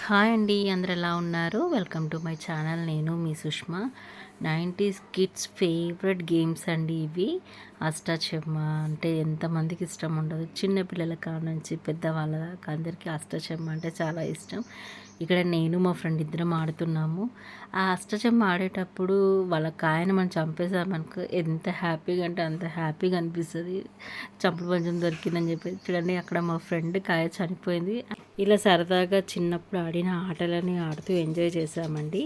Hi అండి, అందరు ఎలా ఉన్నారు? Welcome to my channel. నేను మీ Sushma. 90s kids favourite games అండి ఇవి. అష్టాచెమ్మ అంటే ఎంతమందికి ఇష్టం ఉండదు? చిన్న పిల్లల కాడ నుంచి పెద్దవాళ్ళ దాకా అందరికీ అష్టాచెమ్మ అంటే చాలా ఇష్టం. ఇక్కడ నేను మా ఫ్రెండ్ ఇద్దరం ఆడుతున్నాము. ఆ అష్టాచెమ్మ ఆడేటప్పుడు వాళ్ళ కాయను మనం చంపేసామనుకో ఎంత హ్యాపీగా అంటే అంత హ్యాపీగా అనిపిస్తుంది. చంపుడు పంజం దొరికిందని చెప్పి చూడండి, అక్కడ మా ఫ్రెండ్ కాయ చనిపోయింది. ఇలా సరదాగా చిన్నప్పుడు ఆడిన ఆటలని ఆడుతూ ఎంజాయ్ చేసామండి.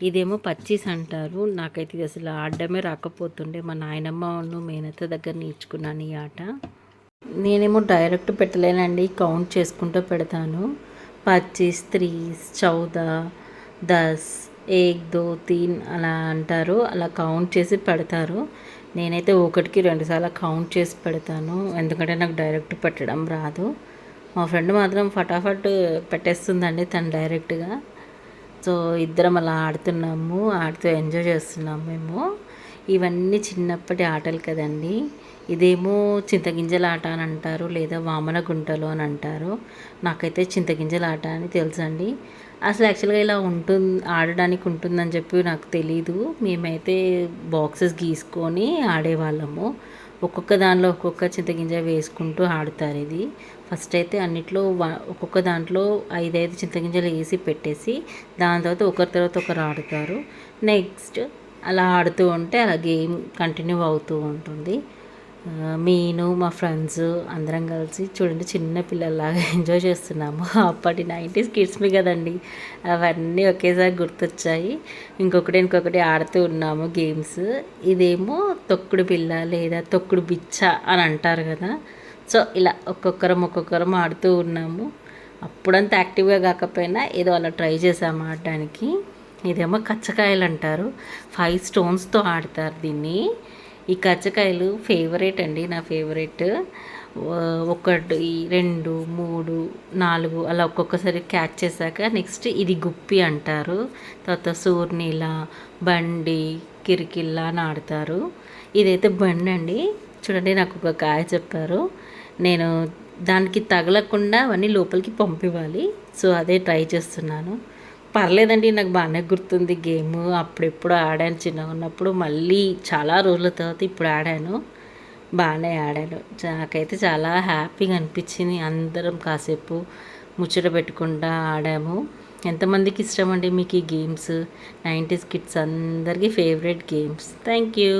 ఇదేమో పచ్చీస్ అంటారు. నాకైతే ఇది అసలు ఆడడమే రాకపోతుండే. మా నాయనమ్మ మేనత్త దగ్గర నేర్చుకున్నాను ఈ ఆట. నేనేమో డైరెక్ట్ పెట్టలేనండి, కౌంట్ చేసుకుంటూ పెడతాను. 25, 30, 14, 10, 1, 2, 3 అలా అంటారు. అలా కౌంట్ చేసి పెడతారు. నేనైతే ఒకటికి 2 సార్లు కౌంట్ చేసి పెడతాను, ఎందుకంటే నాకు డైరెక్ట్ పెట్టడం రాదు. మా ఫ్రెండ్ మాత్రం ఫటాఫట్ పెట్టేస్తుందండి తను డైరెక్ట్గా. సో ఇద్దరం అలా ఆడుతున్నాము, ఆడుతూ ఎంజాయ్ చేస్తున్నాము మేము. ఇవన్నీ చిన్నప్పటి ఆటలు కదండి. ఇదేమో చింతగింజల ఆట అని అంటారు, లేదా వామన గుంటలు అని అంటారు. నాకైతే చింతగింజల ఆట అని తెలుసండి. అసలు యాక్చువల్గా ఇలా ఆడడానికి ఉంటుందని చెప్పి నాకు తెలీదు. మేమైతే బాక్సెస్ గీసుకొని ఆడేవాళ్ళము. ఒక్కొక్క దానిలో ఒక్కొక్క చింతగింజ వేసుకుంటూ ఆడుతారు ఇది. ఫస్ట్ అయితే అన్నిట్లో ఒక్కొక్క దాంట్లో 5 చింతగింజలు వేసి పెట్టేసి దాని తర్వాత ఒకరి తర్వాత ఒకరు ఆడుతారు. నెక్స్ట్ అలా ఆడుతూ ఉంటే అలా గేమ్ కంటిన్యూ అవుతూ ఉంటుంది. నేను మా ఫ్రెండ్స్ అందరం కలిసి చూడండి చిన్న పిల్లల్లాగా ఎంజాయ్ చేస్తున్నాము. అప్పటి 90s కిడ్స్మి కదండి, అవన్నీ ఒకేసారి గుర్తొచ్చాయి. ఇంకొకటి ఆడుతూ ఉన్నాము గేమ్స్. ఇదేమో తొక్కుడు పిల్ల లేదా తొక్కుడు బిచ్చ అని అంటారు కదా. సో ఇలా ఒక్కొక్కరం ఆడుతూ ఉన్నాము. అప్పుడంతా యాక్టివ్గా కాకపోయినా ఏదో అలా ట్రై చేసాము ఆడడానికి. ఇదేమో కచ్చకాయలు అంటారు. 5 స్టోన్స్తో ఆడతారు దీన్ని. ఈ కచ్చకాయలు ఫేవరెట్ అండి, నా ఫేవరెట్. 1, 2, 3, 4 అలా ఒక్కొక్కసారి క్యాచ్ చేశాక నెక్స్ట్ ఇది గుప్పి అంటారు. తర్వాత సూర్నీల, బండి, కిరికిల్లా అని ఆడతారు. ఇదైతే బండి అండి. చూడండి నాకు ఒక కాయ చెప్పారు, నేను దానికి తగలకుండా అవన్నీ లోపలికి పంపివ్వాలి. సో అదే ట్రై చేస్తున్నాను. పర్లేదండి, నాకు బాగానే గుర్తుంది గేమ్. అప్పుడెప్పుడు ఆడాను చిన్నగా ఉన్నప్పుడు, మళ్ళీ చాలా రోజుల తర్వాత ఇప్పుడు ఆడాను. బాగానే ఆడాను. నాకైతే చాలా హ్యాపీగా అనిపించింది. అందరం కాసేపు ముచ్చట పెట్టుకుంటా ఆడాము. ఎంతమందికి ఇష్టం అండి మీకు ఈ గేమ్స్? 90s కిడ్స్ అందరికీ ఫేవరెట్ గేమ్స్. Thank you.